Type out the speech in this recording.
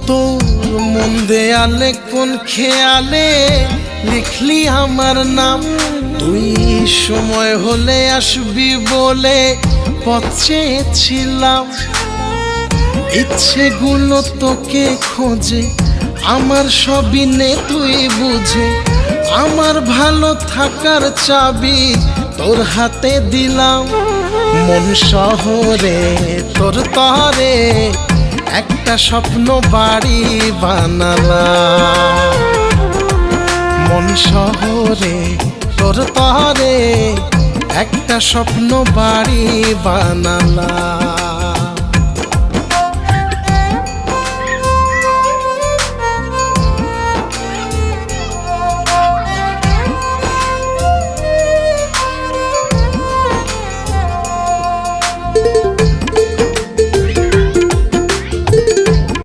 তোর মন দেয়ালে কোন খেয়ালে লিখলি আমার নাম। তুই সময় হলে আসবি বলে পথ চেয়েছিলাম। ইচ্ছেগুলো তোকে খোঁজে, আমার সবই নে তুই বুঝে। আমার ভালো থাকার চাবি তোর হাতে দিলাম। মন শহরে তোর তরে একটা স্বপ্ন বাড়ি বানালাম। মন শহরে তোর তরে একটা স্বপ্ন বাড়ি বানালাম।